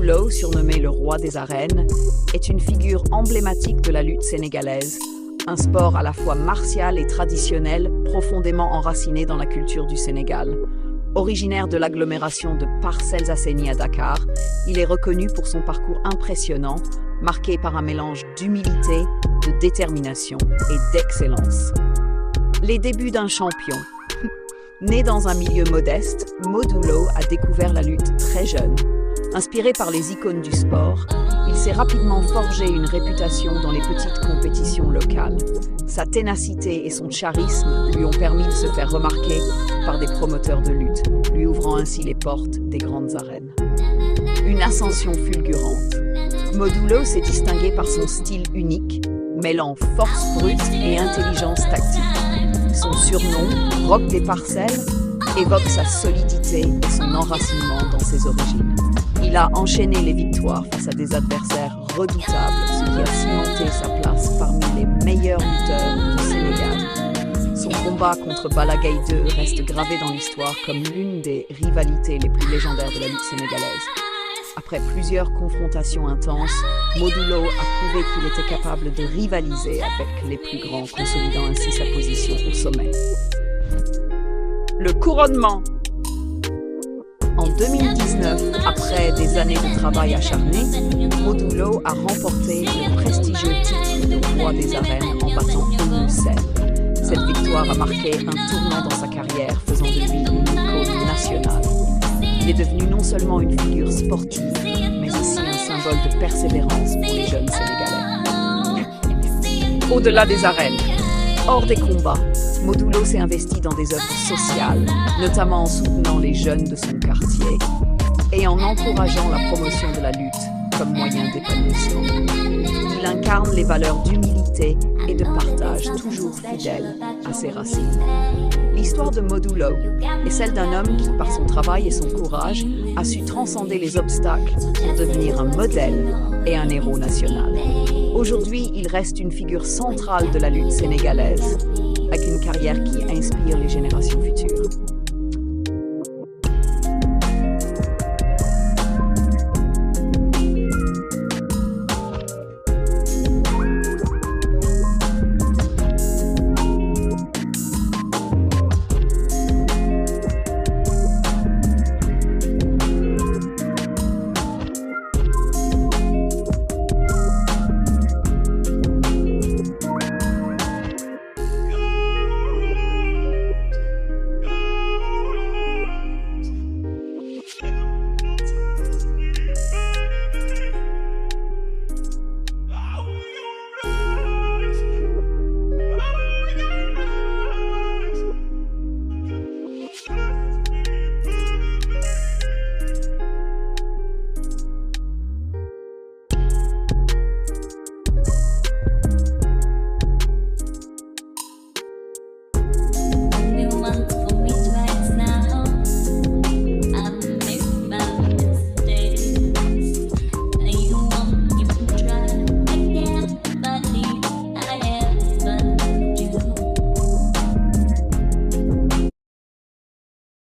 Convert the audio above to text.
Lo, surnommé le roi des arènes, est une figure emblématique de la lutte sénégalaise, un sport à la fois martial et traditionnel, profondément enraciné dans la culture du Sénégal. Originaire de l'agglomération de Parcelles Assainies à Dakar, il est reconnu pour son parcours impressionnant, marqué par un mélange d'humilité, de détermination et d'excellence. Les débuts d'un champion. Né dans un milieu modeste, Modou Lo a découvert la lutte très jeune. Inspiré par les icônes du sport, il s'est rapidement forgé une réputation dans les petites compétitions locales. Sa ténacité et son charisme lui ont permis de se faire remarquer par des promoteurs de lutte, lui ouvrant ainsi les portes des grandes arènes. Une ascension fulgurante. Modou Lo s'est distingué par son style unique, mêlant force brute et intelligence tactique. Son surnom, Roc des Parcelles, évoque sa solidité et son enracinement dans ses origines. Il a enchaîné les victoires face à des adversaires redoutables, ce qui a cimenté sa place parmi les meilleurs lutteurs du Sénégal. Son combat contre Balla Gaye 2 reste gravé dans l'histoire comme l'une des rivalités les plus légendaires de la lutte sénégalaise. Après plusieurs confrontations intenses, Modou Lo a prouvé qu'il était capable de rivaliser avec les plus grands, consolidant ainsi sa position au sommet. Le couronnement. En 2019, après des années de travail acharné, Modou Lo a remporté le prestigieux titre de roi des arènes en battant Eumeu Sène. Cette victoire a marqué un tournant dans sa carrière, faisant de lui une icône nationale. Il est devenu non seulement une figure sportive, mais aussi un symbole de persévérance pour les jeunes Sénégalais. Au-delà des arènes, hors des combats, Modou Lo s'est investi dans des œuvres sociales, notamment en soutenant les jeunes de son quartier et en encourageant la promotion de la lutte comme moyen d'épanouissement. Il incarne les valeurs d'humilité et de partage, toujours fidèle à ses racines. L'histoire de Modou Lo est celle d'un homme qui, par son travail et son courage, a su transcender les obstacles pour devenir un modèle et un héros national. Aujourd'hui, il reste une figure centrale de la lutte sénégalaise, avec une carrière qui inspire les générations futures.